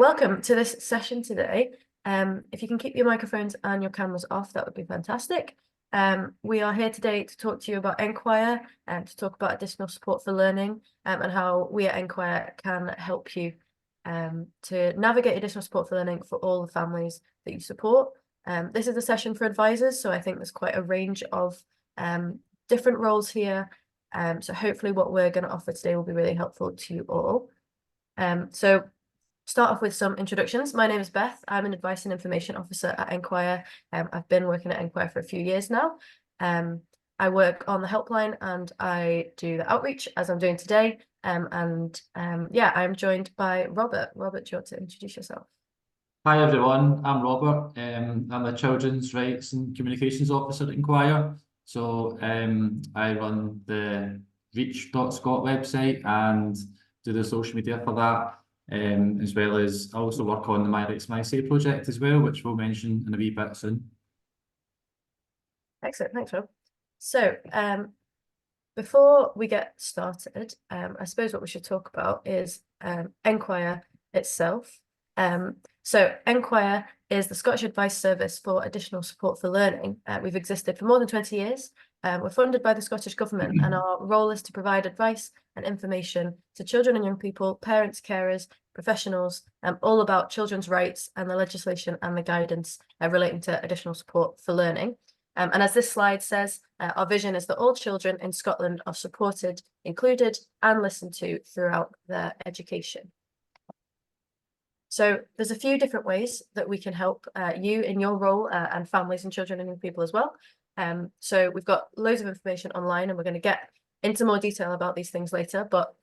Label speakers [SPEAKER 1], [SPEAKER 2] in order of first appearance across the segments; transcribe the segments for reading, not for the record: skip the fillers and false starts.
[SPEAKER 1] Welcome to this session today. If you can keep your microphones and your cameras off, that would be fantastic. We are here today to talk to you about Enquire and to talk about additional support for learning and how we at Enquire can help you to navigate additional support for learning for all the families that you support. This is a session for advisors, so I think there's quite a range of different roles here. So hopefully what we're going to offer today will be really helpful to you all. So start off with some introductions. My name is Beth. I'm an Advice and Information Officer at Enquire. I've been working at Enquire for a few years now. I work on the helpline and I do the outreach as I'm doing today. Yeah, I'm joined by Robert. Robert, do you want to introduce yourself?
[SPEAKER 2] Hi everyone, I'm Robert. I'm a Children's Rights and Communications Officer at Enquire. I run the reach.scot website and do the social media for that, as well as I also work on the My Rights My Say project as well, which we'll mention in a wee bit soon.
[SPEAKER 1] Excellent, thanks, Rob. So before we get started, I suppose what we should talk about is Enquire itself. So Enquire is the Scottish Advice Service for Additional Support for Learning. We've existed for more than 20 years. We're funded by the Scottish Government and our role is to provide advice and information to children and young people, parents, carers, professionals, all about children's rights and the legislation and the guidance relating to additional support for learning. And as this slide says, our vision is that all children in Scotland are supported, included and listened to throughout their education. So there's a few different ways that we can help you in your role and families and children and young people as well. So we've got loads of information online and we're going to get into more detail about these things later, but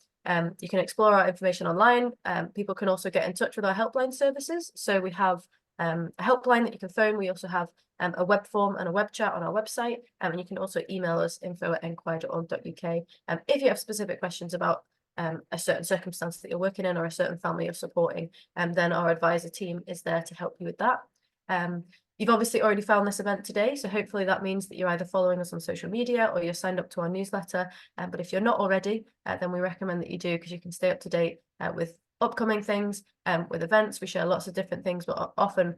[SPEAKER 1] you can explore our information online. People can also get in touch with our helpline services. So we have a helpline that you can phone. We also have a web form and a web chat on our website. And you can also email us info@enquire.org.uk. If you have specific questions about a certain circumstance that you're working in or a certain family you're supporting, then our advisor team is there to help you with that. You've obviously already found this event today, so hopefully that means that you're either following us on social media or you're signed up to our newsletter. But if you're not already, then we recommend that you do, because you can stay up to date with upcoming things, with events. We share lots of different things, but often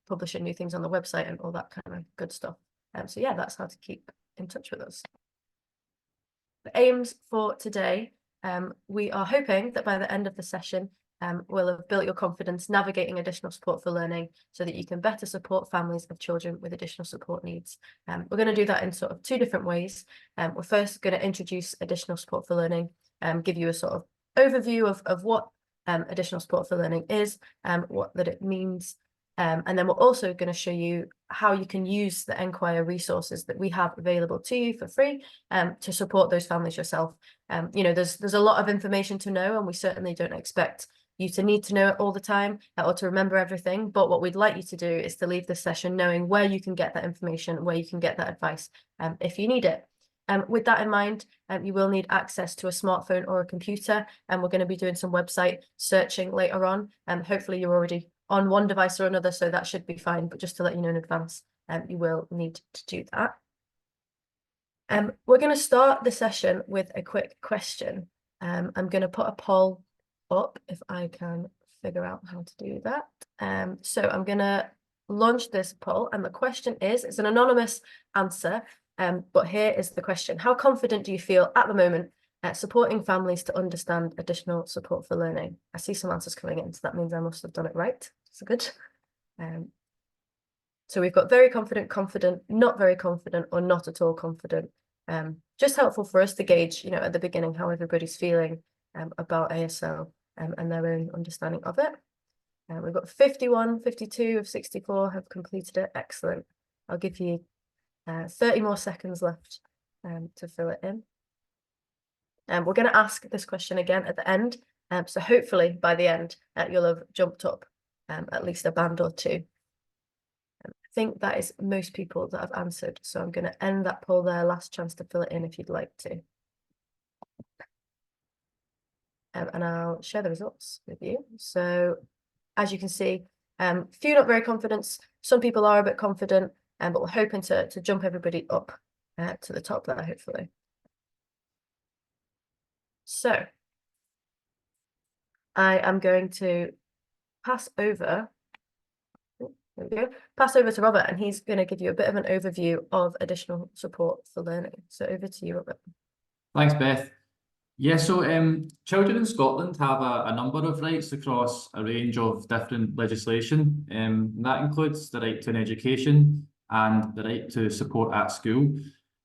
[SPEAKER 1] publishing new things on the website and all that kind of good stuff. So yeah, that's how to keep in touch with us. The aims for today, we are hoping that by the end of the session, we'll have built your confidence navigating additional support for learning so that you can better support families of children with additional support needs. We're going to do that in sort of two different ways. We're first going to introduce additional support for learning, give you a sort of overview of what additional support for learning is, what that it means. And then we're also going to show you how you can use the Enquire resources that we have available to you for free to support those families yourself. There's a lot of information to know, and we certainly don't expect you to need to know it all the time or to remember everything. But what we'd like you to do is to leave this session knowing where you can get that information, where you can get that advice if you need it. With that in mind, you will need access to a smartphone or a computer, and we're going to be doing some website searching later on. Hopefully you're already on one device or another, so that should be fine. But just to let you know in advance, you will need to do that. We're going to start the session with a quick question. I'm going to put a poll up if I can figure out how to do that. So I'm going to launch this poll, and the question is, it's an anonymous answer, but here is the question. How confident do you feel at the moment supporting families to understand additional support for learning? I see some answers coming in, so that means I must have done it right. So good. So we've got very confident, confident, not very confident, or not at all confident. Just helpful for us to gauge, at the beginning, how everybody's feeling about ASL and their own understanding of it. We've got 51, 52 of 64 have completed it. Excellent. I'll give you 30 more seconds left to fill it in. We're going to ask this question again at the end. So hopefully by the end, you'll have jumped up at least a band or two. I think that is most people that have answered. So I'm going to end that poll there. Last chance to fill it in if you'd like to. And I'll share the results with you. So as you can see, few not very confident. Some people are a bit confident, but we're hoping to jump everybody up to the top there, hopefully. So I am going to pass over. There we go. Pass over to Robert, and he's going to give you a bit of an overview of additional support for learning. So over to you, Robert.
[SPEAKER 2] Thanks, Beth. Yeah, so children in Scotland have a number of rights across a range of different legislation. And that includes the right to an education and the right to support at school.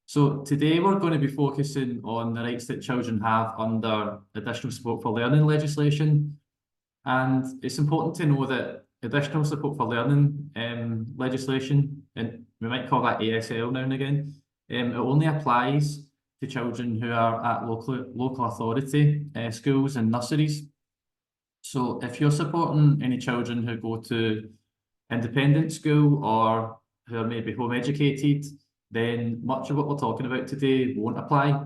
[SPEAKER 2] So today we're going to be focusing on the rights that children have under additional support for learning legislation. And it's important to know that additional support for learning legislation, and we might call that ASL now and again, it only applies to children who are at local authority schools and nurseries. So if you're supporting any children who go to independent school or who are maybe home educated, then much of what we're talking about today won't apply.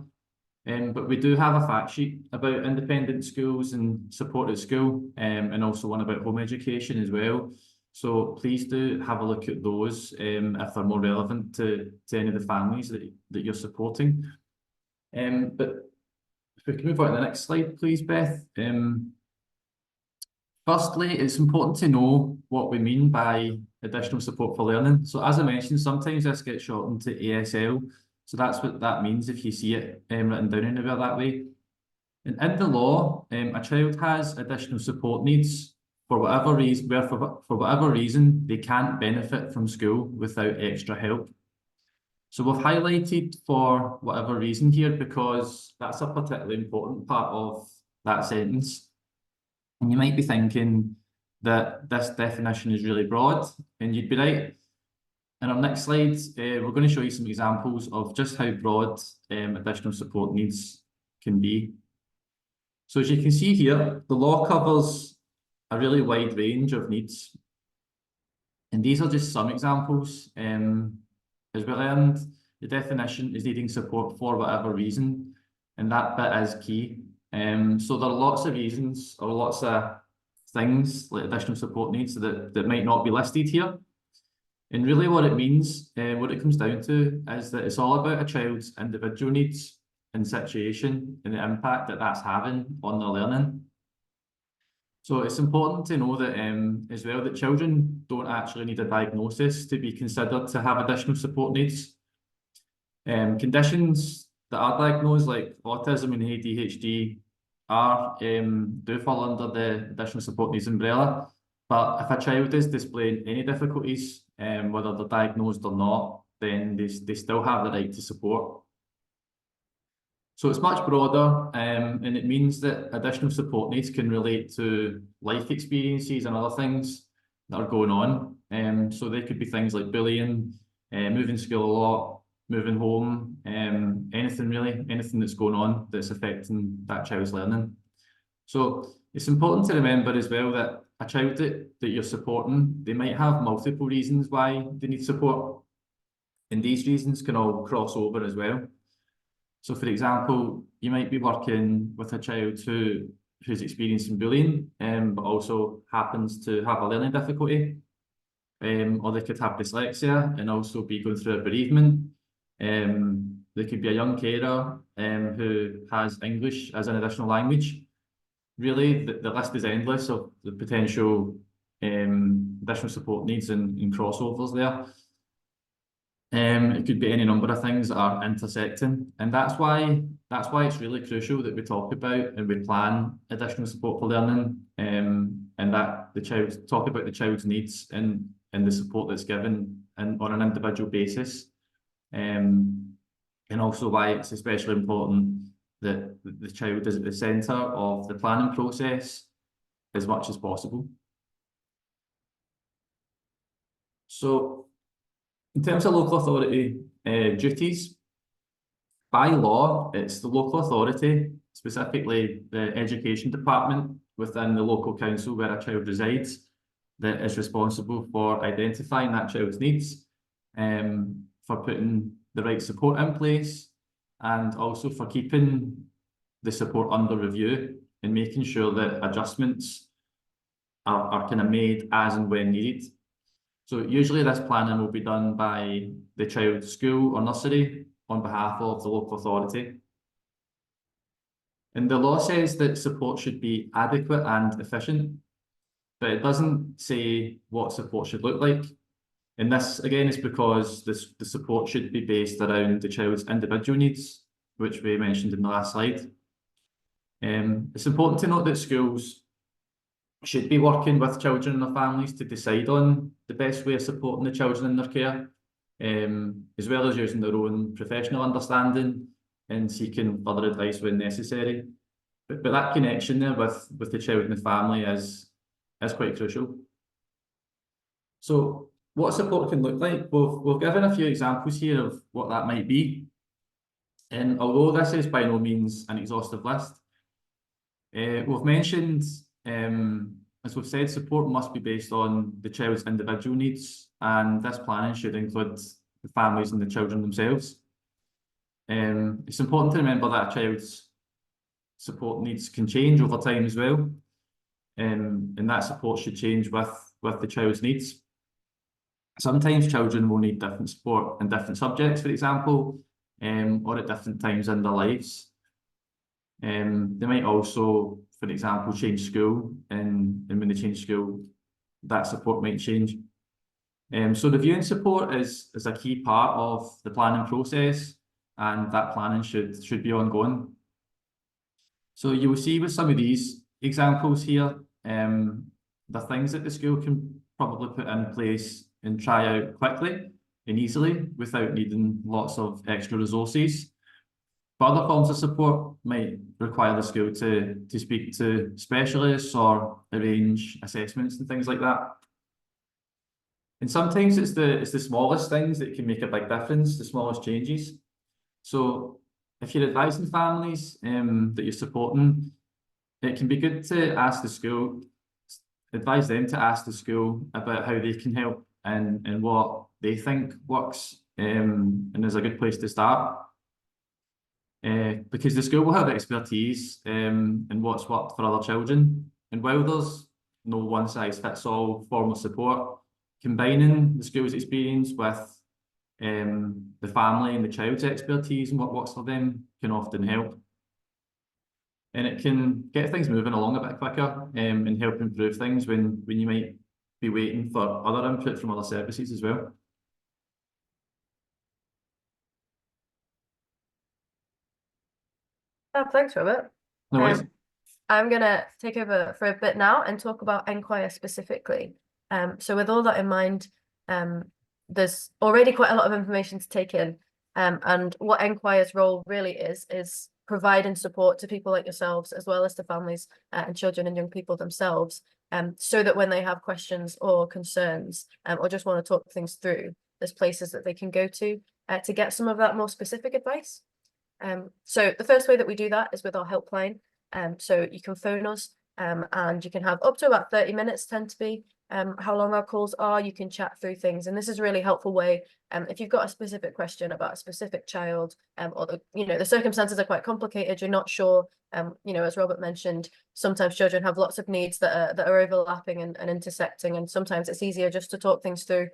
[SPEAKER 2] But we do have a fact sheet about independent schools and support at school, and also one about home education as well. So please do have a look at those if they're more relevant to any of the families that you're supporting. But if we can move on to the next slide, please, Beth. Firstly, it's important to know what we mean by additional support for learning. So as I mentioned, sometimes this gets shortened to ASL. So that's what that means if you see it written down anywhere that way. And in the law, a child has additional support needs for whatever reason, where for whatever reason they can't benefit from school without extra help. So we've highlighted for whatever reason here because that's a particularly important part of that sentence. And you might be thinking that this definition is really broad, and you'd be right. In our next slide, we're going to show you some examples of just how broad additional support needs can be. So as you can see here, the law covers a really wide range of needs. And these are just some examples. As we learned, the definition is needing support for whatever reason, and that bit is key. So there are lots of reasons or lots of things like additional support needs that might not be listed here. And really what it means, what it comes down to is that it's all about a child's individual needs and situation and the impact that that's having on their learning. So it's important to know that as well that children don't actually need a diagnosis to be considered to have additional support needs. Conditions that are diagnosed like autism and ADHD do fall under the additional support needs umbrella. But if a child is displaying any difficulties, whether they're diagnosed or not, then they still have the right to support. So it's much broader, and it means that additional support needs can relate to life experiences and other things that are going on. So they could be things like bullying, moving school a lot, moving home, anything really, anything that's going on that's affecting that child's learning. So it's important to remember as well that a child that you're supporting, they might have multiple reasons why they need support. And these reasons can all cross over as well. So for example, you might be working with a child who's experiencing bullying, but also happens to have a learning difficulty. Or they could have dyslexia and also be going through a bereavement. There could be a young carer who has English as an additional language. Really, the list is endless of the potential additional support needs and crossovers there. It could be any number of things that are intersecting, and that's why it's really crucial that we talk about and we plan additional support for learning, and that talk about the child's needs and the support that's given on an individual basis, and also why it's especially important that the child is at the centre of the planning process as much as possible. So in terms of local authority duties, by law, it's the local authority, specifically the education department within the local council where a child resides, that is responsible for identifying that child's needs, for putting the right support in place, and also for keeping the support under review and making sure that adjustments are kind of made as and when needed. So usually this planning will be done by the child's school or nursery on behalf of the local authority. And the law says that support should be adequate and efficient. but it doesn't say what support should look like. And this, again, is because the support should be based around the child's individual needs, which we mentioned in the last slide. It's important to note that schools should be working with children and their families to decide on the best way of supporting the children in their care, as well as using their own professional understanding and seeking further advice when necessary. But that connection there with the child and the family is quite crucial. So what support can look like, we've given a few examples here of what that might be. And although this is by no means an exhaustive list, we've mentioned, as we've said, support must be based on the child's individual needs, and this planning should include the families and the children themselves. It's important to remember that a child's support needs can change over time as well, and that support should change with the child's needs. Sometimes children will need different support in different subjects, for example, or at different times in their lives. They might also, for example, change school, and when they change school, that support might change. So reviewing support is a key part of the planning process, and that planning should be ongoing. So you will see with some of these examples here, the things that the school can probably put in place and try out quickly and easily without needing lots of extra resources. But other forms of support might require the school to speak to specialists or arrange assessments and things like that. And sometimes it's the smallest things that can make a big difference, the smallest changes. So if you're advising families that you're supporting, it can be good to ask the school, advise them to ask the school about how they can help and what they think works and is a good place to start. Because the school will have expertise in what's worked for other children. And while there's no one-size-fits-all form of support, combining the school's experience with the family and the child's expertise and what works for them can often help. And it can get things moving along a bit quicker and help improve things when you might be waiting for other input from other services as well.
[SPEAKER 1] Oh, thanks, Robert.
[SPEAKER 2] No worries.
[SPEAKER 1] I'm going to take over for a bit now and talk about Enquire specifically. So with all that in mind, there's already quite a lot of information to take in. And what Enquire's role really is providing support to people like yourselves, as well as to families and children and young people themselves, so that when they have questions or concerns or just want to talk things through, there's places that they can go to get some of that more specific advice. So the first way that we do that is with our helpline. So you can phone us and you can have up to about 30 minutes, tend to be how long our calls are. You can chat through things, and this is a really helpful way if you've got a specific question about a specific child or the circumstances are quite complicated, you're not sure, as Robert mentioned, sometimes children have lots of needs that are overlapping and intersecting, and sometimes it's easier just to talk things through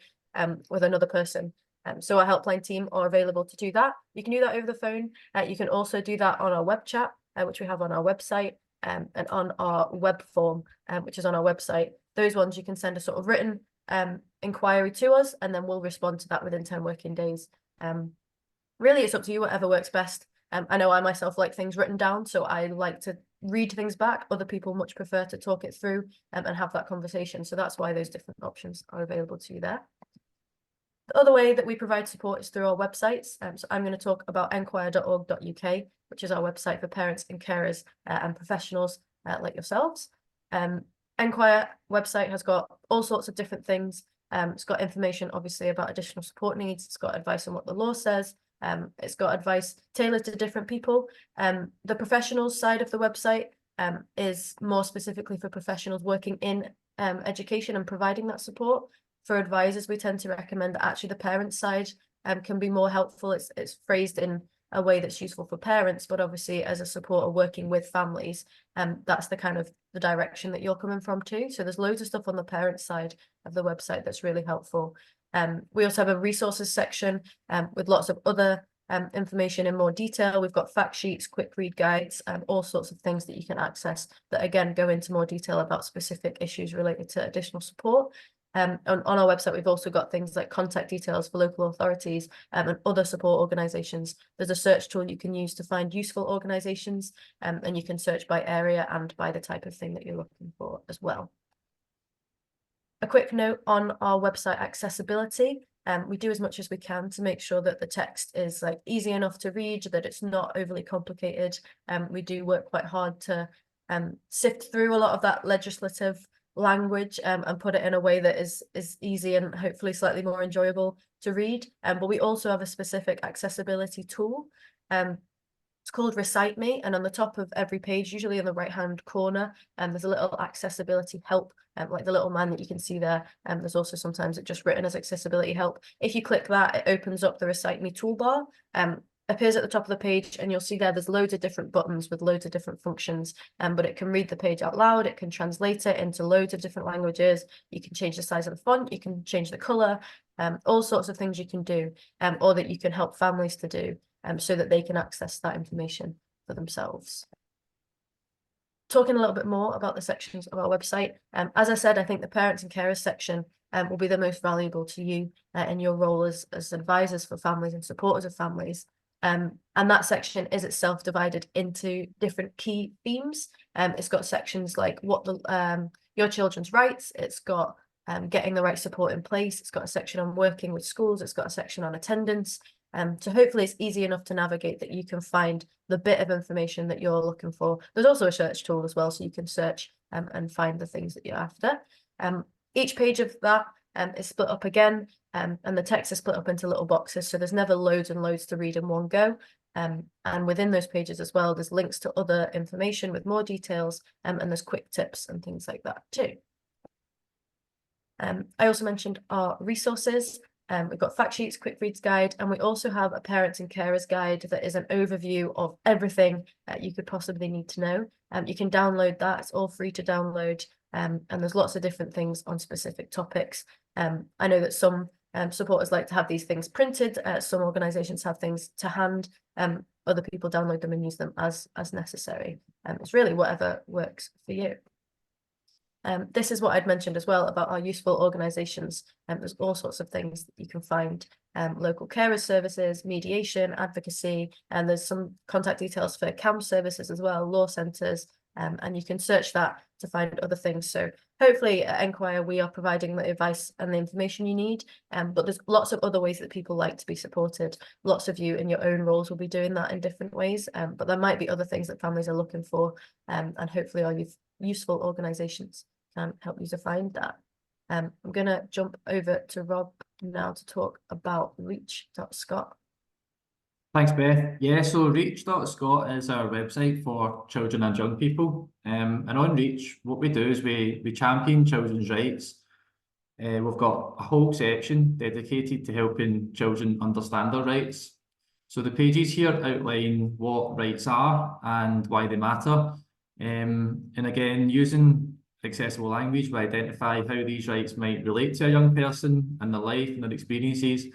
[SPEAKER 1] with another person. So our helpline team are available to do that. You can do that over the phone. You can also do that on our web chat, which we have on our website, and on our web form, which is on our website. Those ones you can send a sort of written inquiry to us, and then we'll respond to that within 10 working days. Really, it's up to you, whatever works best. I know I myself like things written down, so I like to read things back. Other people much prefer to talk it through and have that conversation. So that's why those different options are available to you there. The other way that we provide support is through our websites. So I'm going to talk about enquire.org.uk, which is our website for parents and carers and professionals like yourselves. Enquire website has got all sorts of different things. It's got information, obviously, about additional support needs. It's got advice on what the law says. It's got advice tailored to different people. The professionals side of the website is more specifically for professionals working in education and providing that support. For advisors, we tend to recommend that actually the parent side can be more helpful. It's phrased in a way that's useful for parents, but obviously as a supporter working with families, that's the kind of the direction that you're coming from too. So there's loads of stuff on the parent side of the website that's really helpful. We also have a resources section with lots of other information in more detail. We've got fact sheets, quick read guides, and all sorts of things that you can access that again go into more detail about specific issues related to additional support. On our website, we've also got things like contact details for local authorities and other support organisations. There's a search tool you can use to find useful organisations, and you can search by area and by the type of thing that you're looking for as well. A quick note on our website accessibility. We do as much as we can to make sure that the text is like easy enough to read, that it's not overly complicated. We do work quite hard to sift through a lot of that legislative language and put it in a way that is easy and hopefully slightly more enjoyable to read. But we also have a specific accessibility tool. It's called Recite Me, and on the top of every page, usually in the right-hand corner, there's a little accessibility help, like the little man that you can see there. There's also sometimes it just written as accessibility help. If you click that, it opens up the Recite Me toolbar. Appears at the top of the page, and you'll see there's loads of different buttons with loads of different functions, but it can read the page out loud, it can translate it into loads of different languages, you can change the size of the font, you can change the color, all sorts of things you can do, or that you can help families to do, so that they can access that information for themselves. Talking a little bit more about the sections of our website, as I said, I think the parents and carers section will be the most valuable to you in your role as advisors for families and supporters of families. And that section is itself divided into different key themes. It's got sections like what your children's rights, it's got getting the right support in place, it's got a section on working with schools, it's got a section on attendance. So hopefully it's easy enough to navigate that you can find the bit of information that you're looking for. There's also a search tool as well, so you can search and find the things that you're after. Each page of that is split up again, and the text is split up into little boxes, so there's never loads and loads to read in one go. And within those pages as well, there's links to other information with more details, and there's quick tips and things like that too. I also mentioned our resources. We've got fact sheets, quick reads guide, and we also have a parents and carers guide that is an overview of everything you could possibly need to know. You can download that, it's all free to download, and there's lots of different things on specific topics. I know that some supporters like to have these things printed, some organisations have things to hand, other people download them and use them as necessary. It's really whatever works for you. This is what I'd mentioned as well about our useful organisations. There's all sorts of things that you can find, local carers services, mediation, advocacy, and there's some contact details for CAM services as well, law centres, and you can search that to find other things. So hopefully at Enquire we are providing the advice and the information you need, but there's lots of other ways that people like to be supported. Lots of you in your own roles will be doing that in different ways, but there might be other things that families are looking for, and hopefully our useful organisations can help you to find that. I'm going to jump over to Rob now to talk about reach.scot.
[SPEAKER 2] Thanks, Beth. Yeah, so reach.scot is our website for children and young people. And on Reach, what we do is we champion children's rights. We've got a whole section dedicated to helping children understand their rights. So the pages here outline what rights are and why they matter. And again, using accessible language, we identify how these rights might relate to a young person and their life and their experiences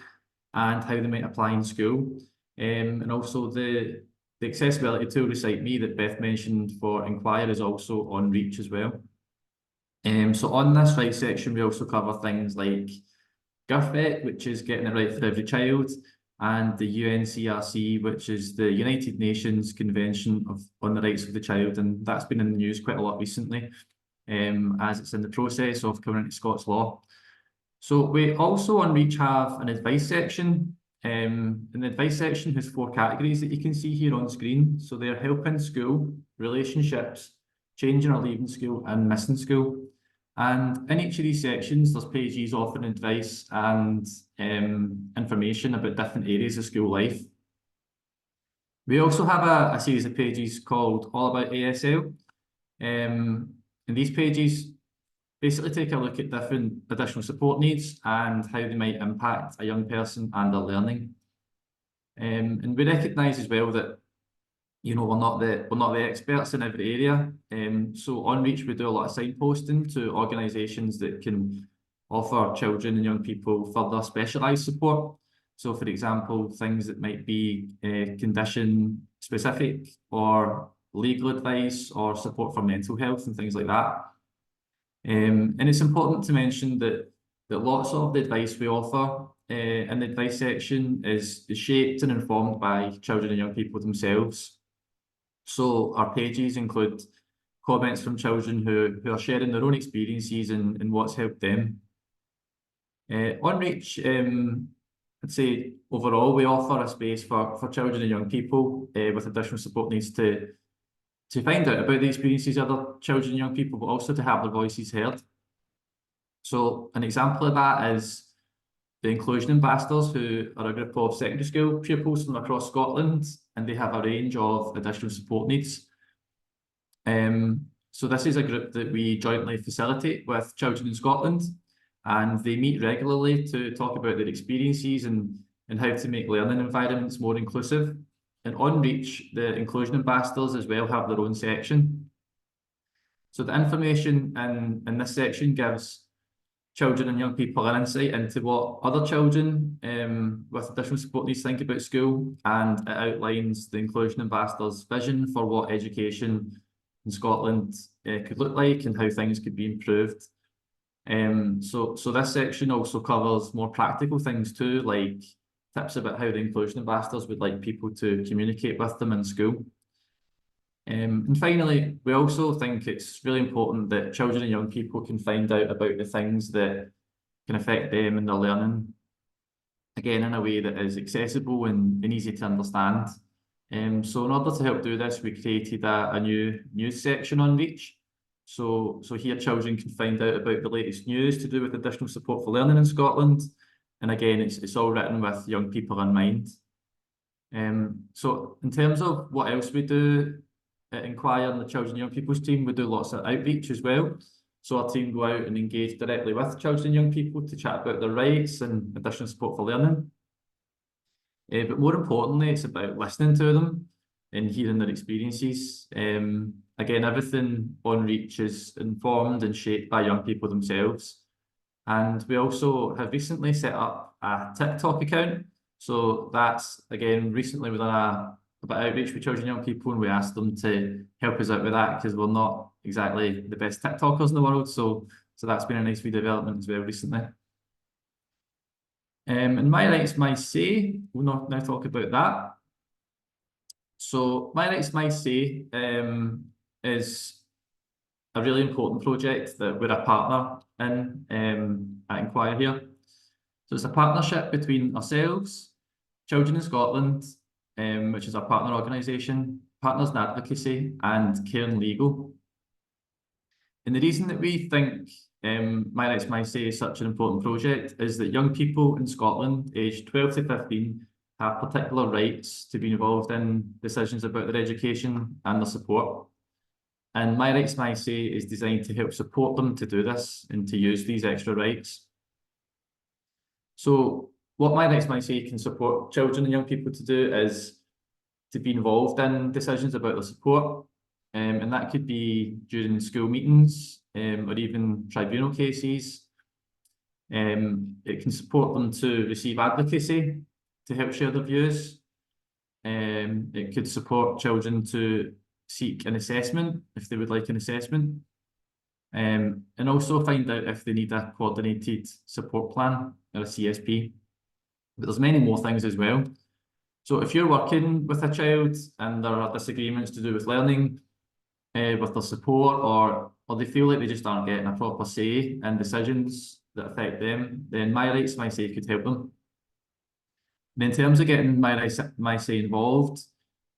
[SPEAKER 2] and how they might apply in school. And also the accessibility tool Recite Me that Beth mentioned for Enquire is also on Reach as well. So on this rights section, we also cover things like GIRFET, which is getting it right for every child, and the UNCRC, which is the United Nations Convention on the Rights of the Child, and that's been in the news quite a lot recently, as it's in the process of coming into Scots law. So we also on Reach have an advice section, and the advice section has 4 categories that you can see here on screen. So they're helping school, relationships, changing or leaving school, and missing school. And in each of these sections, there's pages offering advice and information about different areas of school life. We also have a series of pages called All About ASL. And these pages basically take a look at different additional support needs and how they might impact a young person and their learning. And we recognise as well that we're not the experts in every area. So on Reach we do a lot of signposting to organisations that can offer children and young people further specialised support. So for example, things that might be condition specific or legal advice or support for mental health and things like that. And it's important to mention that lots of the advice we offer in the advice section is shaped and informed by children and young people themselves. So our pages include comments from children who are sharing their own experiences and what's helped them. On Reach, I'd say overall we offer a space for children and young people with additional support needs to find out about the experiences of other children and young people, but also to have their voices heard. So an example of that is the Inclusion Ambassadors, who are a group of secondary school pupils from across Scotland, and they have a range of additional support needs. So this is a group that we jointly facilitate with children in Scotland, and they meet regularly to talk about their experiences and how to make learning environments more inclusive. And on Reach, the Inclusion Ambassadors as well have their own section. So the information in this section gives children and young people an insight into what other children with additional support needs think about school, and it outlines the Inclusion Ambassadors' vision for what education in Scotland could look like and how things could be improved. So this section also covers more practical things too, like tips about how the Inclusion Ambassadors would like people to communicate with them in school. And finally, we also think it's really important that children and young people can find out about the things that can affect them and their learning, again, in a way that is accessible and easy to understand. So in order to help do this, we created a new news section on Reach. So here children can find out about the latest news to do with additional support for learning in Scotland. And again, it's all written with young people in mind. So in terms of what else we do at Enquire and the children and young people's team, we do lots of outreach as well. So our team go out and engage directly with children and young people to chat about their rights and additional support for learning. But more importantly, it's about listening to them and hearing their experiences. Again, everything on Reach is informed and shaped by young people themselves. And we also have recently set up a TikTok account. So that's, again, recently we've done a bit of outreach with children and young people, and we asked them to help us out with that because we're not exactly the best TikTokers in the world. So that's been a nice wee development as well recently. And My Rights, My Say, we'll now talk about that. So My Rights, My Say is a really important project that we're a partner in at Enquire here. So it's a partnership between ourselves, Children in Scotland, which is our partner organisation, Partners in Advocacy, and Cairn Legal. And the reason that we think My Rights, My Say is such an important project is that young people in Scotland, aged 12 to 15, have particular rights to be involved in decisions about their education and their support. And My Rights, My Say is designed to help support them to do this and to use these extra rights. So what My Rights, My Say can support children and young people to do is to be involved in decisions about their support. And that could be during school meetings or even tribunal cases. It can support them to receive advocacy to help share their views. It could support children to seek an assessment if they would like an assessment. And also find out if they need a coordinated support plan or a CSP. But there's many more things as well. So if you're working with a child and there are disagreements to do with learning, with their support, or they feel like they just aren't getting a proper say in decisions that affect them, then My Rights, My Say could help them. And in terms of getting My Rights, My Say involved,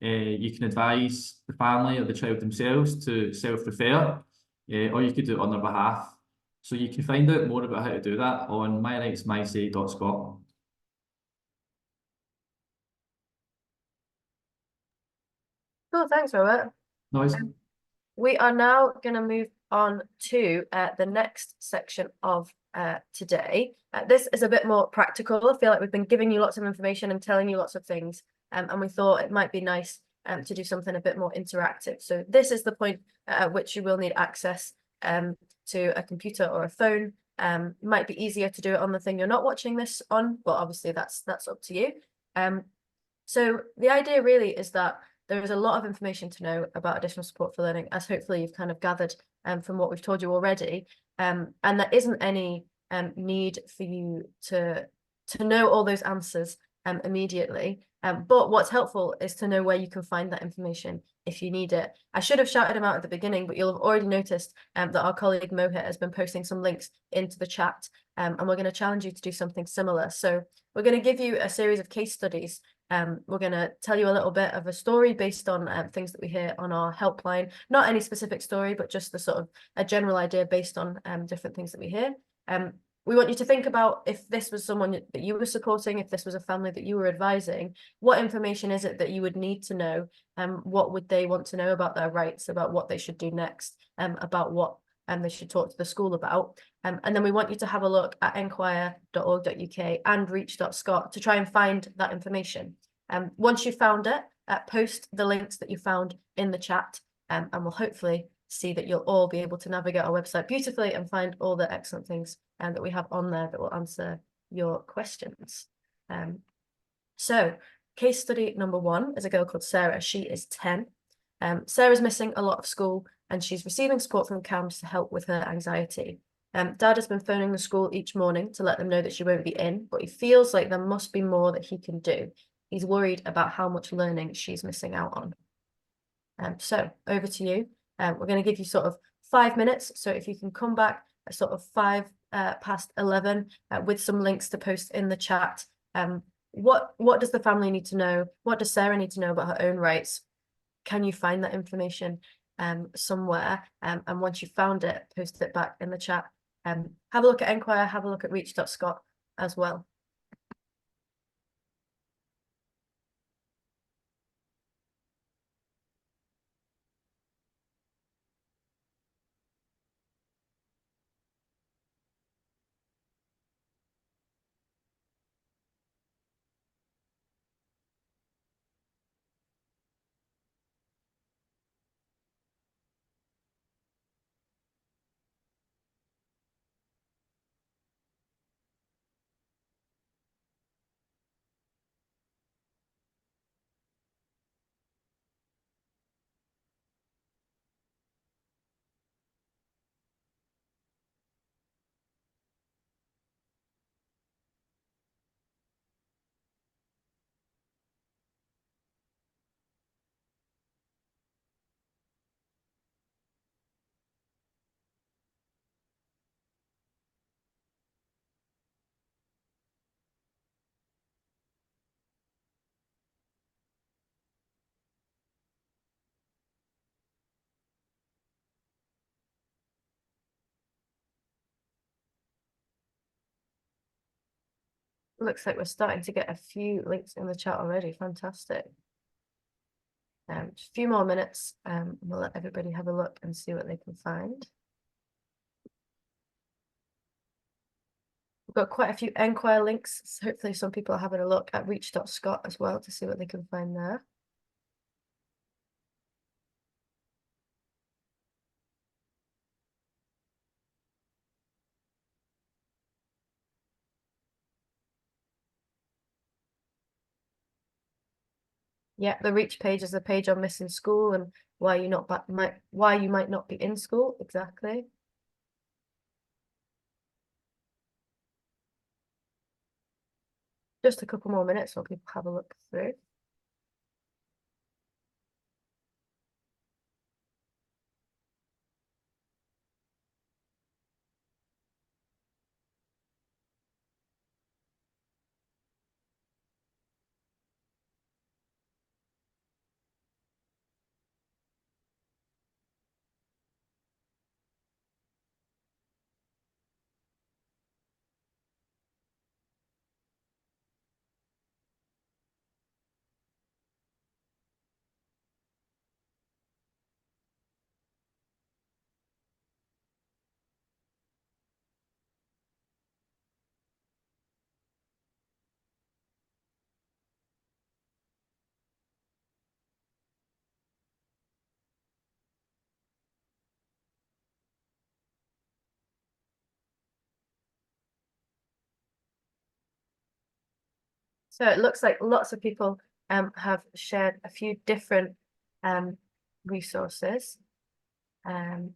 [SPEAKER 2] you can advise the family or the child themselves to self-refer, or you could do it on their behalf. So you can find out more about how to do that on myrightsmysay.scot.
[SPEAKER 1] Cool, thanks, Robert.
[SPEAKER 2] Nice.
[SPEAKER 1] We are now going to move on to the next section of today. This is a bit more practical. I feel like we've been giving you lots of information and telling you lots of things, and we thought it might be nice to do something a bit more interactive. So this is the point at which you will need access to a computer or a phone, Might be easier to do it on the thing you're not watching this on, but obviously that's up to you. So the idea really is that there is a lot of information to know about additional support for learning, as hopefully you've kind of gathered from what we've told you already. And there isn't any need for you to know all those answers immediately. But what's helpful is to know where you can find that information if you need it. I should have shouted them out at the beginning, but you'll have already noticed that our colleague Mohit has been posting some links into the chat, and we're going to challenge you to do something similar. So we're going to give you a series of case studies. We're going to tell you a little bit of a story based on things that we hear on our helpline. Not any specific story, but just the sort of a general idea based on different things that we hear. We want you to think about if this was someone that you were supporting, if this was a family that you were advising, what information is it that you would need to know? What would they want to know about their rights, about what they should do next, about what they should talk to the school about. And then we want you to have a look at enquire.org.uk and reach.scot to try and find that information. Once you've found it, post the links that you found in the chat, and we'll hopefully see that you'll all be able to navigate our website beautifully and find all the excellent things that we have on there that will answer your questions. So case study number 1 is a girl called Sarah. She is 10. Sarah's missing a lot of school and she's receiving support from CAMS to help with her anxiety. Dad has been phoning the school each morning to let them know that she won't be in, but he feels like there must be more that he can do. He's worried about how much learning she's missing out on. So over to you. We're going to give you sort of 5 minutes. So if you can come back at sort of 5 past 11 with some links to post in the chat. What does the family need to know? What does Sarah need to know about her own rights? Can you find that information somewhere? And once you've found it, post it back in the chat. Have a look at Enquire, have a look at reach.scot as well. Looks like we're starting to get a few links in the chat already. Fantastic. Just a few more minutes, and we'll let everybody have a look and see what they can find. We've got quite a few Enquire links, so hopefully some people are having a look at reach.scot as well to see what they can find there. Yeah, the Reach page is the page on missing school and why you might not be in school. Exactly. Just a couple more minutes while people have a look through. So it looks like lots of people have shared a few different resources.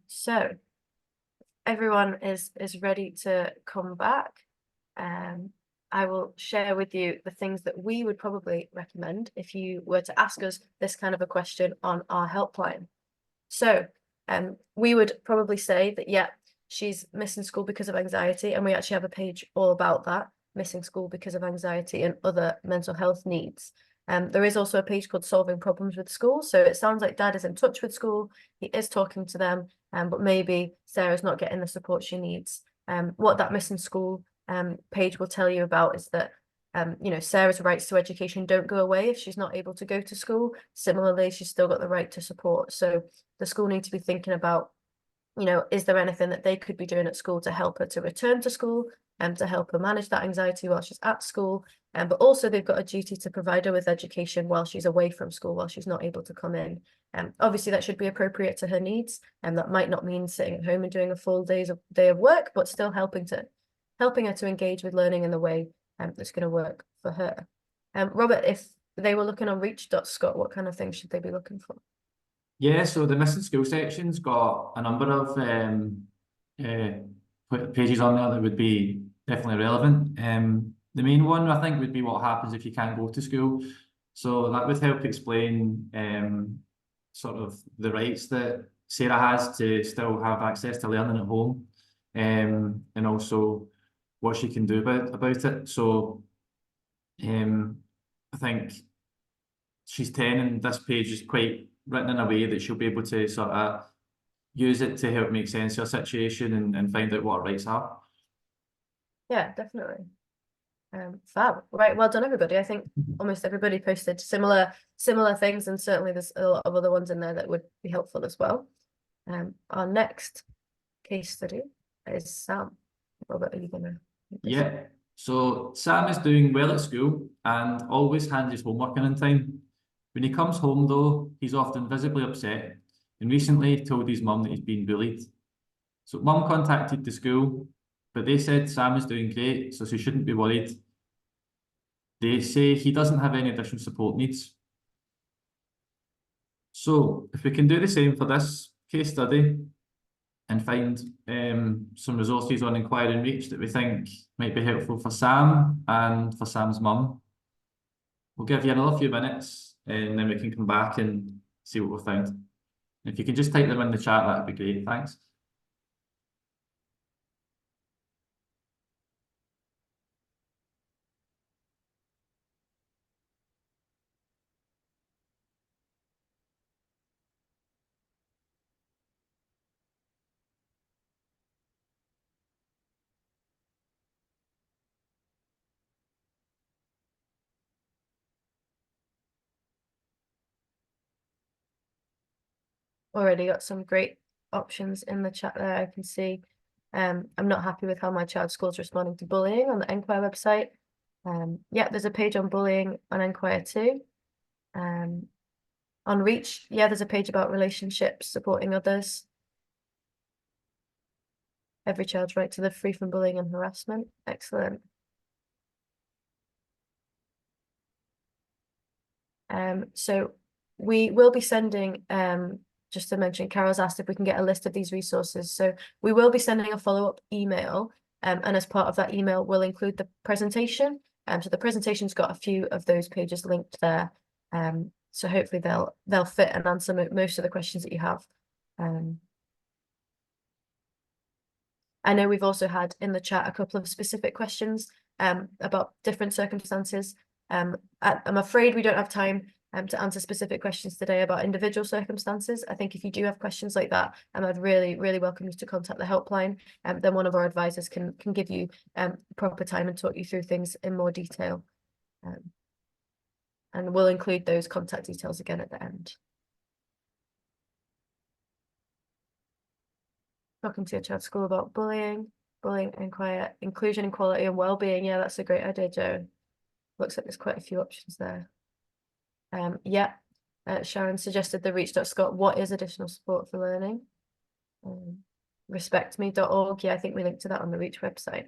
[SPEAKER 1] So everyone is ready to come back. I will share with you the things that we would probably recommend if you were to ask us this kind of a question on our helpline. So we would probably say that, yeah, she's missing school because of anxiety, and we actually have a page all about that, missing school because of anxiety and other mental health needs. There is also a page called Solving Problems with School. So it sounds like Dad is in touch with school, he is talking to them, but maybe Sarah's not getting the support she needs. What that missing school page will tell you about is that Sarah's rights to education don't go away if she's not able to go to school. Similarly, she's still got the right to support. So the school need to be thinking about, is there anything that they could be doing at school to help her to return to school and to help her manage that anxiety while she's at school. But also they've got a duty to provide her with education while she's away from school, while she's not able to come in. Obviously that should be appropriate to her needs, and that might not mean sitting at home and doing a full day of work, but still helping her to engage with learning in the way that's going to work for her. Robert, if they were looking on reach.scot, what kind of things should they be looking for?
[SPEAKER 2] Yeah, so the missing school section's got a number of pages on there that would be definitely relevant. The main one I think would be what happens if you can't go to school. So that would help explain sort of the rights that Sarah has to still have access to learning at home, and also what she can do about it. So I think she's 10 and this page is quite written in a way that she'll be able to sort of use it to help make sense of her situation and find out what her rights are.
[SPEAKER 1] Yeah, definitely. Fab. Right, well done everybody. I think almost everybody posted similar things, and certainly there's a lot of other ones in there that would be helpful as well. Our next case study is Sam. Robert, are you gonna?
[SPEAKER 2] Yeah, so Sam is doing well at school and always hands his homework in on time. When he comes home though, he's often visibly upset and recently told his mum that he's been bullied. So mum contacted the school, but they said Sam is doing great, so she shouldn't be worried. They say he doesn't have any additional support needs. So if we can do the same for this case study and find some resources on Enquire and Reach that we think might be helpful for Sam and for Sam's mum, we'll give you another few minutes and then we can come back and see what we found. If you can just type them in the chat, that'd be great. Thanks.
[SPEAKER 1] Already got some great options in the chat there. I can see. I'm not happy with how my child's school's responding to bullying on the Enquire website. Yeah, there's a page on bullying on Enquire too. On Reach, yeah, there's a page about relationships, supporting others. Every child's right to live free from bullying and harassment. Excellent. So we will be sending, just to mention, Carol's asked if we can get a list of these resources. So we will be sending a follow-up email, and as part of that email, we'll include the presentation. So the presentation's got a few of those pages linked there. So hopefully they'll fit and answer most of the questions that you have. I know we've also had in the chat a couple of specific questions about different circumstances. I'm afraid we don't have time to answer specific questions today about individual circumstances. I think if you do have questions like that, I'd really, really welcome you to contact the helpline. Then one of our advisors can give you proper time and talk you through things in more detail. And we'll include those contact details again at the end. Talking to your child's school about bullying, Enquire, inclusion, equality and well-being. Yeah, that's a great idea, Joe. Looks like there's quite a few options there. Yeah, Sharon suggested the reach.scot. What is additional support for learning? Respectme.org. Yeah, I think we linked to that on the Reach website.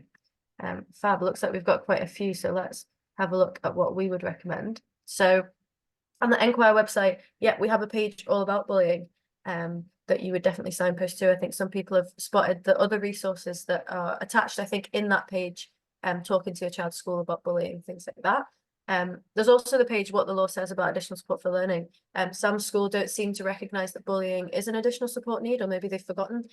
[SPEAKER 1] Fab, looks like we've got quite a few, so let's have a look at what we would recommend. So on the Enquire website, yeah, we have a page all about bullying that you would definitely signpost to. I think some people have spotted the other resources that are attached, I think, in that page, talking to your child's school about bullying, things like that. There's also the page What the Law Says About Additional Support for Learning. Some schools don't seem to recognise that bullying is an additional support need, or maybe they've forgotten.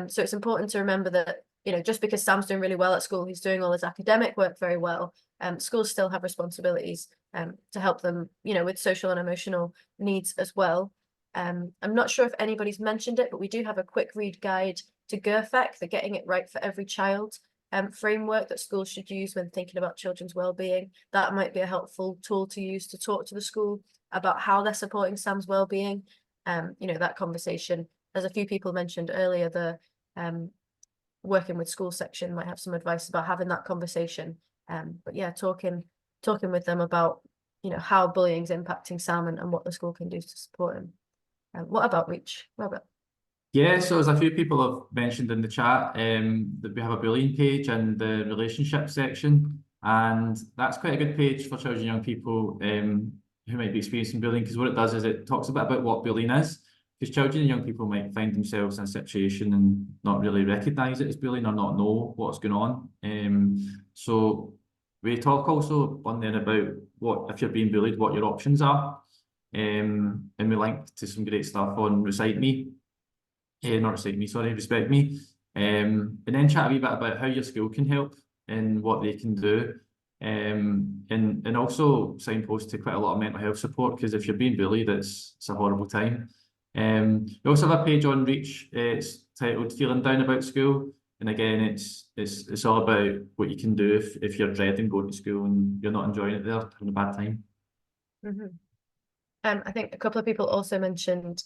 [SPEAKER 1] So it's important to remember that, you know, just because Sam's doing really well at school, he's doing all his academic work very well, schools still have responsibilities to help them, you know, with social and emotional needs as well. I'm not sure if anybody's mentioned it, but we do have a quick read guide to GERFEC, the Getting It Right for Every Child framework that schools should use when thinking about children's well-being. That might be a helpful tool to use to talk to the school about how they're supporting Sam's well-being. You know, that conversation, as a few people mentioned earlier, the working with school section might have some advice about having that conversation. But yeah, talking with them about, you know, how bullying's impacting Sam and what the school can do to support him. What about Reach, Robert?
[SPEAKER 2] Yeah, so as a few people have mentioned in the chat, that we have a bullying page in the relationship section, and that's quite a good page for children and young people who might be experiencing bullying, because what it does is it talks a bit about what bullying is, because children and young people might find themselves in a situation and not really recognise it as bullying or not know what's going on. So we talk also on there about what, if you're being bullied, what your options are. And we link to some great stuff on Recite Me. Not Recite Me, sorry, Respect Me. And then chat a wee bit about how your school can help and what they can do. And also signpost to quite a lot of mental health support, because if you're being bullied, it's a horrible time. We also have a page on Reach. It's titled Feeling Down About School. And again, it's all about what you can do if you're dreading going to school and you're not enjoying it there, having a bad time.
[SPEAKER 1] Mm-hmm. I think a couple of people also mentioned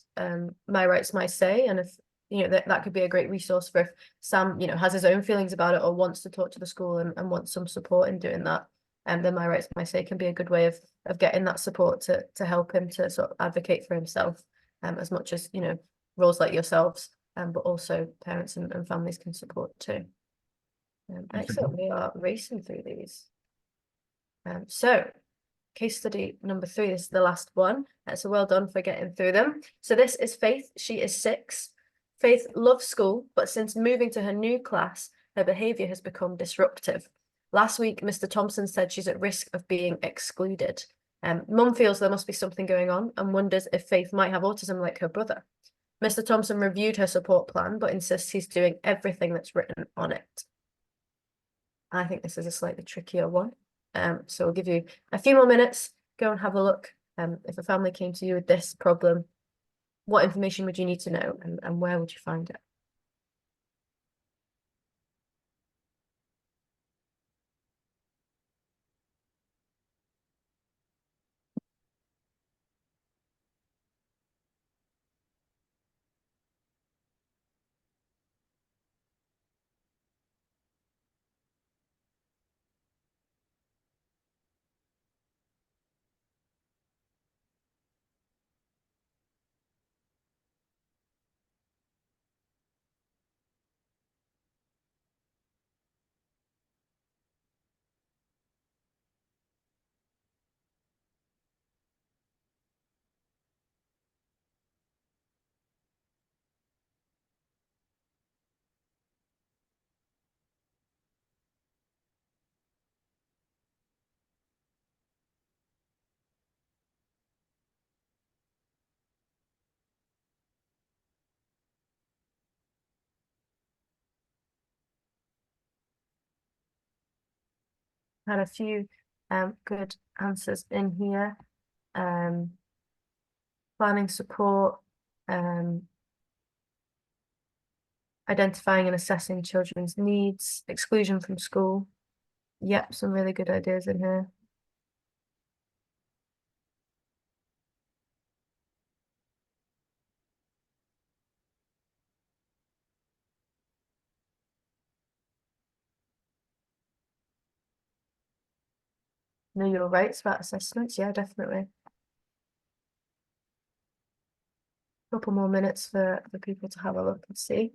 [SPEAKER 1] My Rights, My Say, and if, you know, that could be a great resource for if Sam, you know, has his own feelings about it or wants to talk to the school and wants some support in doing that. And then My Rights, My Say can be a good way of getting that support to help him to sort of advocate for himself, as much as, you know, roles like yourselves, but also parents and families can support too. Excellent. We are racing through these. So case study number 3, this is the last one. So well done for getting through them. So this is Faith. She is 6. Faith loves school, but since moving to her new class, her behaviour has become disruptive. Last week, Mr. Thompson said she's at risk of being excluded. Mum feels there must be something going on and wonders if Faith might have autism like her brother. Mr. Thompson reviewed her support plan, but insists he's doing everything that's written on it. I think this is a slightly trickier one. So I'll give you a few more minutes, go and have a look. If a family came to you with this problem, what information would you need to know and where would you find it? Had a few good answers in here. Planning support, identifying and assessing children's needs, exclusion from school. Yep, some really good ideas in here. Know your rights about assessments. Yeah, definitely. Couple more minutes for people to have a look and see.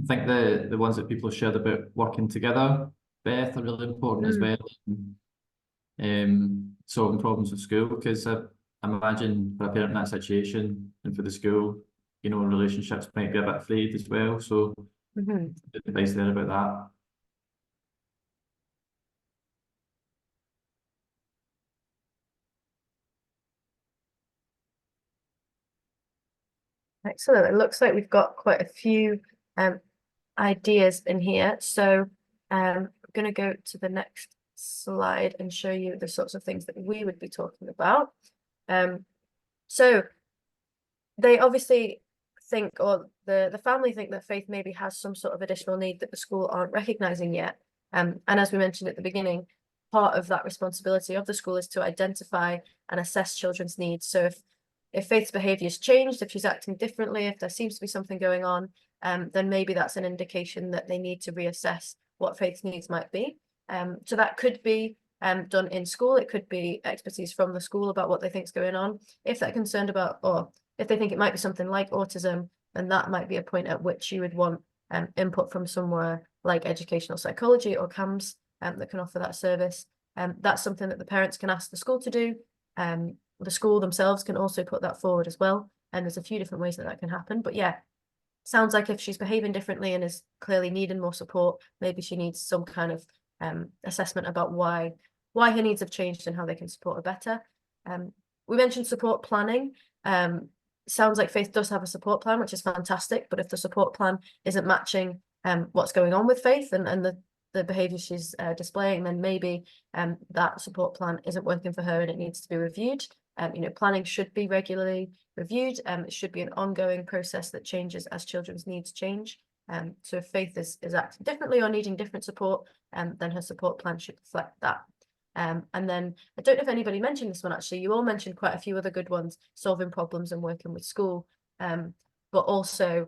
[SPEAKER 2] think the ones that people shared about working together, Beth, are really important as
[SPEAKER 1] Mm.
[SPEAKER 2] well. Solving problems with school, because I imagine for a parent in that situation and for the school, relationships might be a bit frayed as well. So
[SPEAKER 1] Mhm.
[SPEAKER 2] good advice there about that.
[SPEAKER 1] Excellent. It looks like we've got quite a few ideas in here. So I'm going to go to the next slide and show you the sorts of things that we would be talking about. So they obviously think, or the family think, that Faith maybe has some sort of additional need that the school aren't recognizing yet. And as we mentioned at the beginning, part of that responsibility of the school is to identify and assess children's needs. So if Faith's behavior's changed, if she's acting differently, if there seems to be something going on, then maybe that's an indication that they need to reassess what Faith's needs might be. So that could be done in school. It could be expertise from the school about what they think is going on. If they're concerned about, or if they think it might be something like autism, then that might be a point at which you would want input from somewhere like educational psychology or CAMS that can offer that service. That's something that the parents can ask the school to do. The school themselves can also put that forward as well. And there's a few different ways that that can happen. But yeah, sounds like if she's behaving differently and is clearly needing more support, maybe she needs some kind of assessment about why her needs have changed and how they can support her better. We mentioned support planning. Sounds like Faith does have a support plan, which is fantastic. But if the support plan isn't matching what's going on with Faith and the behavior she's displaying, then maybe that support plan isn't working for her and it needs to be reviewed. Planning should be regularly reviewed. It should be an ongoing process that changes as children's needs change. So if Faith is acting differently or needing different support, then her support plan should reflect that. And then I don't know if anybody mentioned this one, actually. You all mentioned quite a few other good ones, solving problems and working with school. But also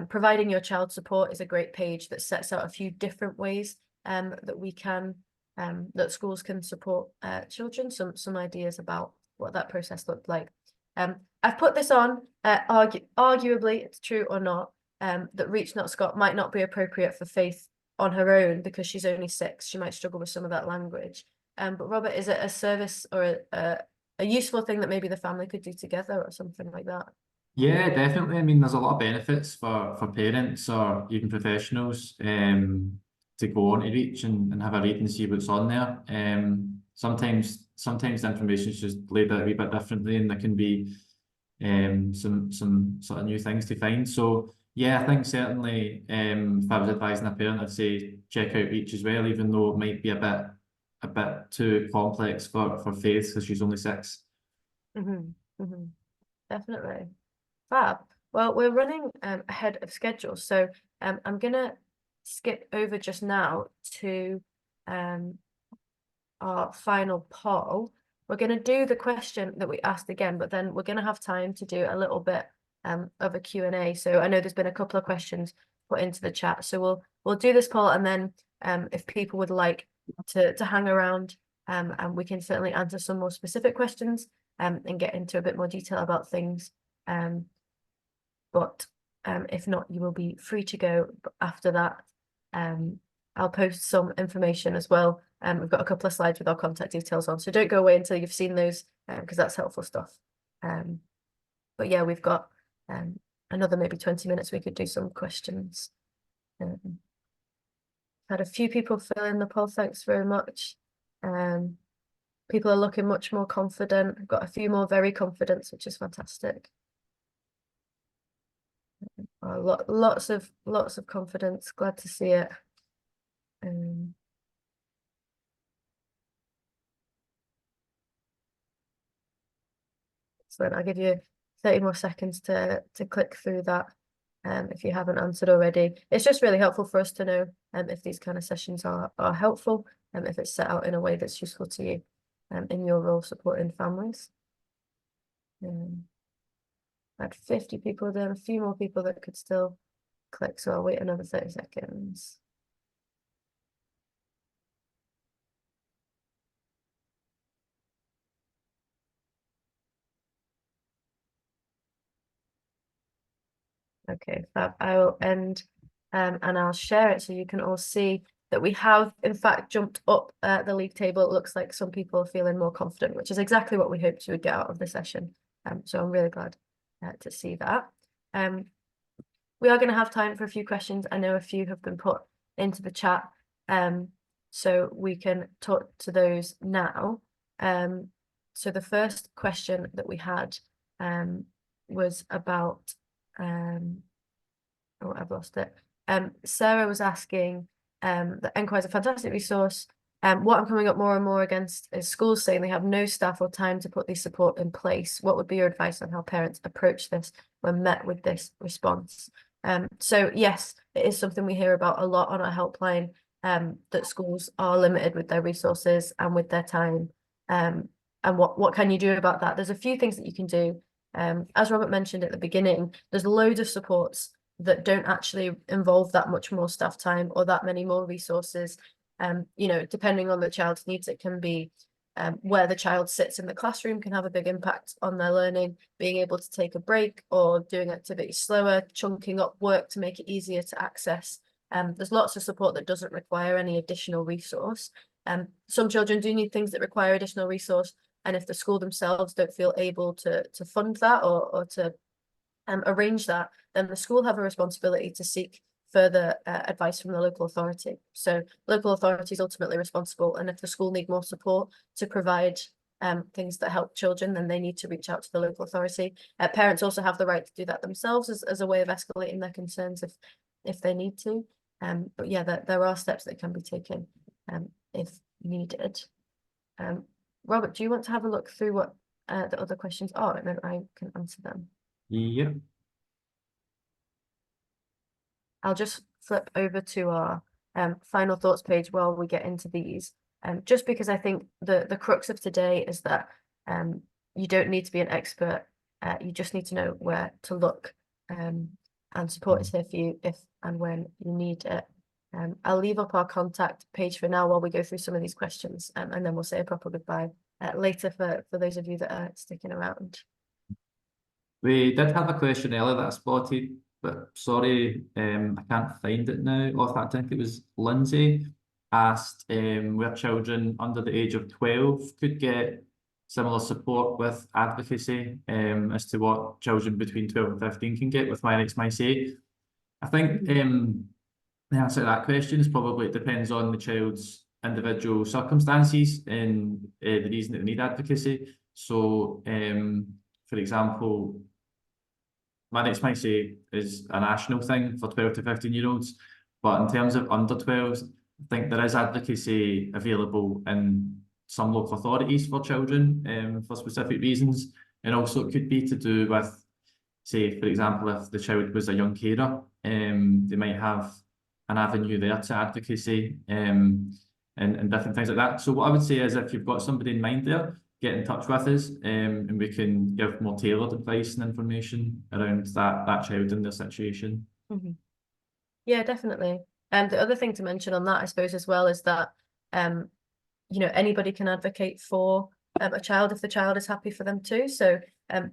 [SPEAKER 1] providing your child support is a great page that sets out a few different ways that we can, that schools can support children, some ideas about what that process looked like. I've put this on, arguably, it's true or not, that Reach Not Scott might not be appropriate for Faith on her own because she's only 6. She might struggle with some of that language. But Robert, is it a service or a useful thing that maybe the family could do together or something like that?
[SPEAKER 2] Yeah, definitely. I mean, there's a lot of benefits for parents or even professionals to go on to Reach and have a read and see what's on there. Sometimes the information is just laid out a wee bit differently, and there can be some sort of new things to find. So yeah, I think certainly if I was advising a parent, I'd say check out Reach as well, even though it might be a bit too complex for Faith because she's only 6.
[SPEAKER 1] Definitely. Fab. Well, we're running ahead of schedule, so I'm gonna skip over just now to our final poll. We're gonna do the question that we asked again, but then we're gonna have time to do a little bit of a Q&A. So I know there's been a couple of questions put into the chat, so we'll do this poll, and then if people would like to hang around, and we can certainly answer some more specific questions and get into a bit more detail about things. But if not, you will be free to go after that. I'll post some information as well. We've got a couple of slides with our contact details on, so don't go away until you've seen those because that's helpful stuff. But yeah, we've got another maybe 20 minutes. We could do some questions. Had a few people fill in the poll. Thanks very much. People are looking much more confident. I've got a few more very confident, which is fantastic. Lots of confidence. Glad to see it. So I'll give you 30 more seconds to click through that if you haven't answered already. It's just really helpful for us to know if these kind of sessions are helpful and if it's set out in a way that's useful to you in your role supporting families. I had 50 people there, a few more people that could still click, so I'll wait another 30 seconds. Okay, fab. I will end and I'll share it so you can all see that we have in fact jumped up the league table. It looks like some people are feeling more confident, which is exactly what we hoped you would get out of the session. So I'm really glad to see that. We are going to have time for a few questions. I know a few have been put into the chat, so we can talk to those now. So the first question that we had was about, oh, I've lost it. Sarah was asking, that Enquire is a fantastic resource. What I'm coming up more and more against is schools saying they have no staff or time to put these support in place. What would be your advice on how parents approach this when met with this response? So yes, it is something we hear about a lot on our helpline, that schools are limited with their resources and with their time. And what can you do about that? There's a few things that you can do. As Robert mentioned at the beginning, there's loads of supports that don't actually involve that much more staff time or that many more resources. You know, depending on the child's needs, it can be where the child sits in the classroom can have a big impact on their learning, being able to take a break or doing activities slower, chunking up work to make it easier to access. There's lots of support that doesn't require any additional resource. Some children do need things that require additional resource, and if the school themselves don't feel able to fund that or to arrange that, then the school have a responsibility to seek further advice from the local authority. So local authority is ultimately responsible, and if the school need more support to provide things that help children, then they need to reach out to the local authority. Parents also have the right to do that themselves as a way of escalating their concerns if they need to. But yeah, there are steps that can be taken if needed. Robert, do you want to have a look through what the other questions are, and then I can answer them?
[SPEAKER 2] Yeah.
[SPEAKER 1] I'll just flip over to our final thoughts page while we get into these. Just because I think the crux of today is that you don't need to be an expert. You just need to know where to look, and support is here for you if and when you need it. I'll leave up our contact page for now while we go through some of these questions, and then we'll say a proper goodbye later for those of you that are sticking around.
[SPEAKER 2] We did have a question earlier that I spotted, but sorry, I can't find it now. Oh, I think it was Lindsay asked where children under the age of 12 could get similar support with advocacy as to what children between 12 and 15 can get with My Rights, My Say. I think the answer to that question is probably it depends on the child's individual circumstances and the reason that they need advocacy. So, for example, My Rights, My Say is a national thing for 12 to 15-year-olds, but in terms of under 12s, I think there is advocacy available in some local authorities for children for specific reasons, and also it could be to do with, say, for example, if the child was a young carer, they might have an avenue there to advocacy and different things like that. So what I would say is if you've got somebody in mind there, get in touch with us and we can give more tailored advice and information around that child and their situation.
[SPEAKER 1] Yeah, definitely. The other thing to mention on that, I suppose, as well, is that you know, anybody can advocate for a child if the child is happy for them to. So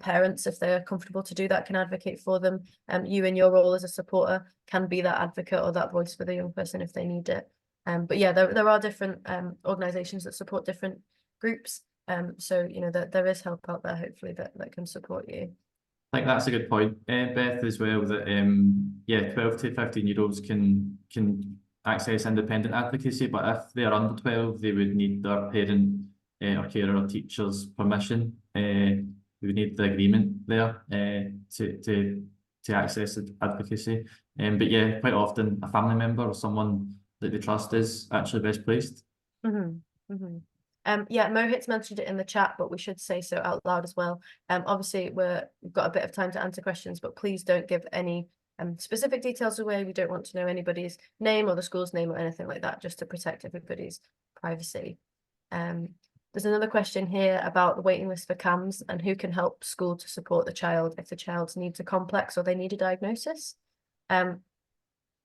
[SPEAKER 1] parents, if they're comfortable to do that, can advocate for them. You in your role as a supporter can be that advocate or that voice for the young person if they need it. But yeah, there are different organisations that support different groups. So you know that there is help out there, hopefully, that can support you.
[SPEAKER 2] I think that's a good point, Beth, as well, that yeah, 12 to 15-year-olds can access independent advocacy, but if they're under 12, they would need their parent or carer or teacher's permission. We would need the agreement there to access advocacy. But yeah, quite often a family member or someone that they trust is actually best placed.
[SPEAKER 1] Yeah, Mohit's mentioned it in the chat, but we should say so out loud as well. Obviously, we've got a bit of time to answer questions, but please don't give any specific details away. We don't want to know anybody's name or the school's name or anything like that, just to protect everybody's privacy. There's another question here about the waiting list for CAMHS and who can help school to support the child if the child's needs are complex or they need a diagnosis.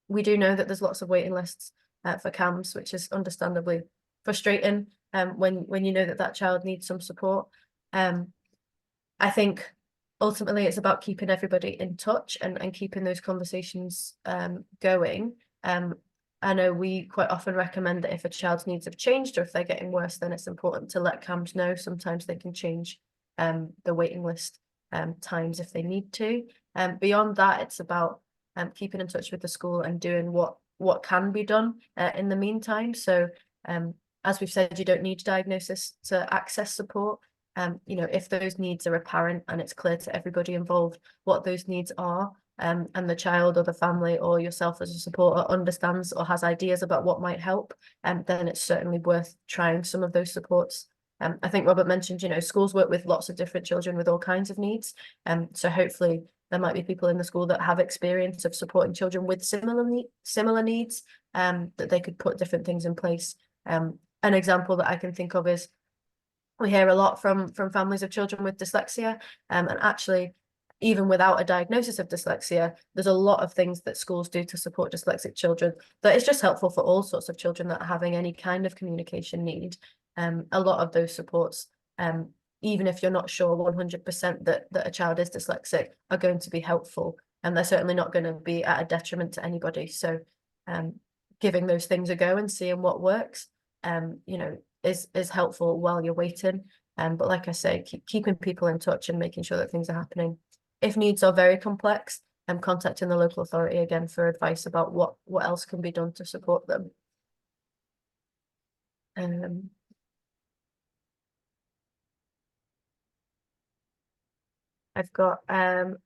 [SPEAKER 1] We do know that there's lots of waiting lists for CAMHS, which is understandably frustrating when you know that child needs some support. I think ultimately it's about keeping everybody in touch and keeping those conversations going. I know we quite often recommend that if a child's needs have changed or if they're getting worse, then it's important to let CAMHS know. Sometimes they can change the waiting list times if they need to. Beyond that, it's about keeping in touch with the school and doing what can be done in the meantime. So as we've said, you don't need diagnosis to access support. You know, if those needs are apparent and it's clear to everybody involved what those needs are, and the child or the family or yourself as a supporter understands or has ideas about what might help, then it's certainly worth trying some of those supports. I think Robert mentioned, you know, schools work with lots of different children with all kinds of needs. So hopefully there might be people in the school that have experience of supporting children with similar needs, that they could put different things in place. An example that I can think of is we hear a lot from families of children with dyslexia, and actually, even without a diagnosis of dyslexia, there's a lot of things that schools do to support dyslexic children that is just helpful for all sorts of children that are having any kind of communication need. A lot of those supports, even if you're not sure 100% that a child is dyslexic, are going to be helpful, and they're certainly not going to be at a detriment to anybody. So giving those things a go and seeing what works, you know, is helpful while you're waiting. But like I say, keeping people in touch and making sure that things are happening. If needs are very complex, contacting the local authority again for advice about what else can be done to support them. I've got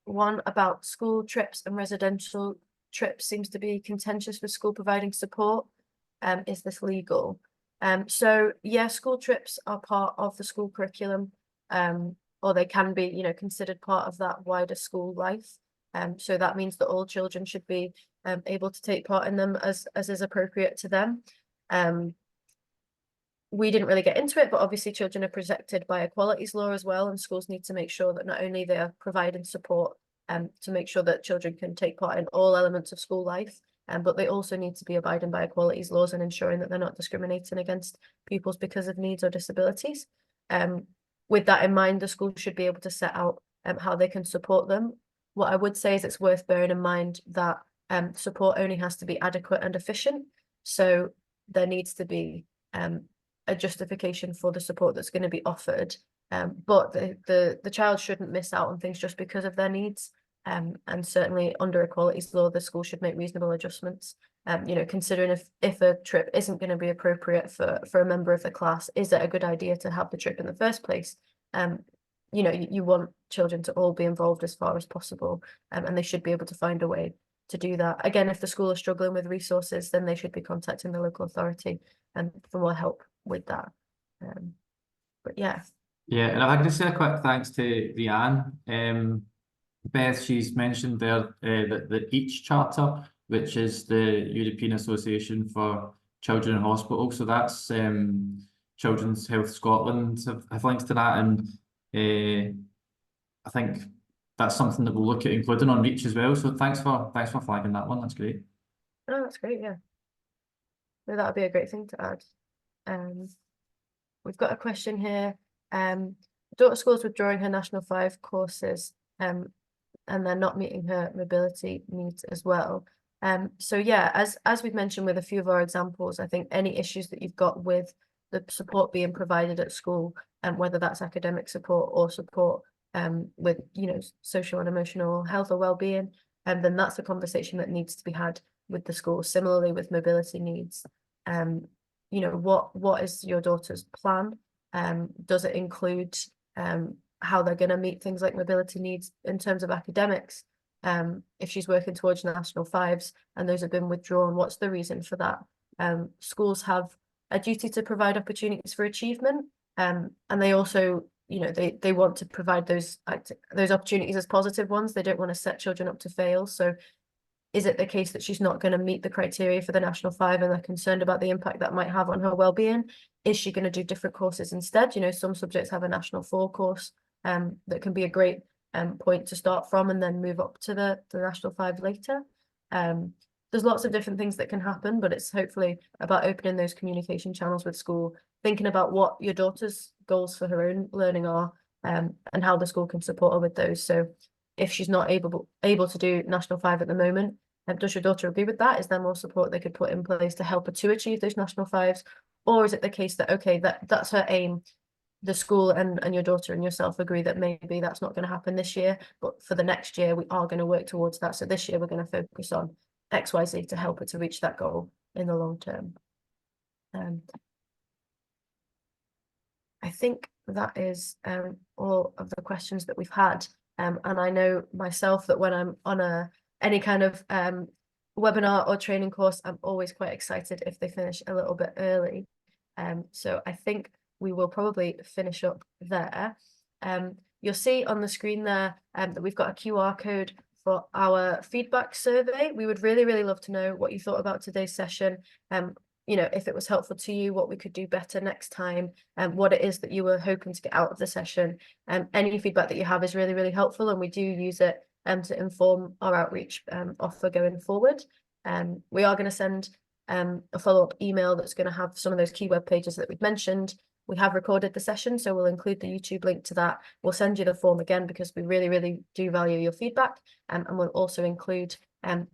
[SPEAKER 1] one about school trips and residential trips seems to be contentious with school providing support. Is this legal? So yeah, school trips are part of the school curriculum, or they can be, you know, considered part of that wider school life. So that means that all children should be able to take part in them as is appropriate to them. We didn't really get into it, but obviously children are protected by equalities law as well, and schools need to make sure that not only they are providing support to make sure that children can take part in all elements of school life, but they also need to be abiding by equalities laws and ensuring that they're not discriminating against pupils because of needs or disabilities. With that in mind, the school should be able to set out how they can support them. What I would say is it's worth bearing in mind that support only has to be adequate and efficient. So there needs to be a justification for the support that's going to be offered, but the child shouldn't miss out on things just because of their needs. And certainly under equalities law, the school should make reasonable adjustments. You know, considering if a trip isn't going to be appropriate for a member of the class, is it a good idea to have the trip in the first place? You know, you want children to all be involved as far as possible, and they should be able to find a way to do that. Again, if the school is struggling with resources, then they should be contacting the local authority for more help with that. But yeah.
[SPEAKER 2] Yeah, and if I can just say a quick thanks to Leanne. Beth, she's mentioned there the EACH Charter, which is the European Association for Children in Hospital. So that's Children's Health Scotland have links to that, and I think that's something that we'll look at including on Reach as well. So thanks for flagging that one. That's great.
[SPEAKER 1] Oh, that's great. Yeah, no, that would be a great thing to add. We've got a question here. Daughter school's withdrawing her National 5 courses, and they're not meeting her mobility needs as well. So yeah, as we've mentioned with a few of our examples, I think any issues that you've got with the support being provided at school, and whether that's academic support or support with, you know, social and emotional health or well-being, then that's a conversation that needs to be had with the school. Similarly with mobility needs, you know, what is your daughter's plan? Does it include how they're going to meet things like mobility needs in terms of academics? If she's working towards National 5s and those have been withdrawn, what's the reason for that? Schools have a duty to provide opportunities for achievement, and they also, you know, they want to provide those opportunities as positive ones. They don't want to set children up to fail. So is it the case that she's not going to meet the criteria for the National 5 and they're concerned about the impact that might have on her well-being? Is she going to do different courses instead? You know, some subjects have a National 4 course that can be a great point to start from and then move up to the National 5 later. There's lots of different things that can happen, but it's hopefully about opening those communication channels with school, thinking about what your daughter's goals for her own learning are, and how the school can support her with those. So if she's not able to do National 5 at the moment, does your daughter agree with that? Is there more support they could put in place to help her to achieve those National 5s? Or is it the case that, okay, that's her aim, the school and your daughter and yourself agree that maybe that's not going to happen this year, but for the next year, we are going to work towards that. So this year, we're going to focus on XYZ to help her to reach that goal in the long term. I think that is all of the questions that we've had. And I know myself that when I'm on any kind of webinar or training course, I'm always quite excited if they finish a little bit early. So I think we will probably finish up there. You'll see on the screen there that we've got a QR code for our feedback survey. We would really, really love to know what you thought about today's session. You know, if it was helpful to you, what we could do better next time, and what it is that you were hoping to get out of the session. Any feedback that you have is really, really helpful, and we do use it to inform our outreach offer going forward. We are going to send a follow-up email that's going to have some of those key web pages that we've mentioned. We have recorded the session, so we'll include the YouTube link to that. We'll send you the form again because we really, really do value your feedback, and we'll also include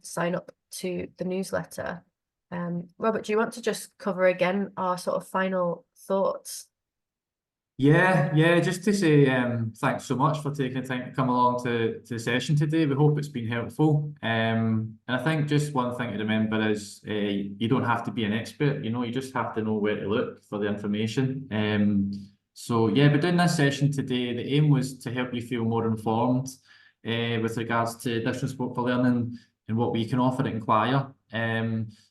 [SPEAKER 1] sign up to the newsletter. Robert, do you want to just cover again our sort of final thoughts?
[SPEAKER 2] Yeah, just to say thanks so much for taking the time to come along to the session today. We hope it's been helpful. And I think just one thing to remember is you don't have to be an expert, you know, you just have to know where to look for the information. So yeah, but doing this session today, the aim was to help you feel more informed with regards to digital support for learning and what we can offer at Enquire.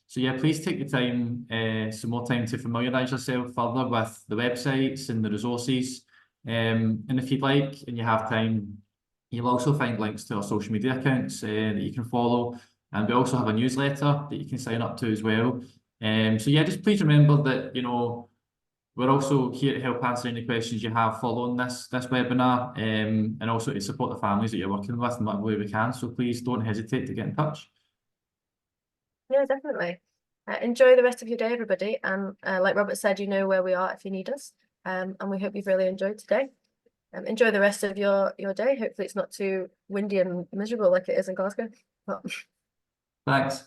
[SPEAKER 2] So yeah, please take the time, some more time to familiarise yourself further with the websites and the resources. And if you'd like and you have time, you'll also find links to our social media accounts that you can follow. And we also have a newsletter that you can sign up to as well. So yeah, just please remember that, you know, we're also here to help answer any questions you have following this webinar, and also to support the families that you're working with in whatever way we can. So please don't hesitate to get in touch.
[SPEAKER 1] Yeah, definitely. Enjoy the rest of your day, everybody. And like Robert said, you know where we are if you need us. And we hope you've really enjoyed today. Enjoy the rest of your day. Hopefully it's not too windy and miserable like it is in Glasgow. But...
[SPEAKER 2] Thanks.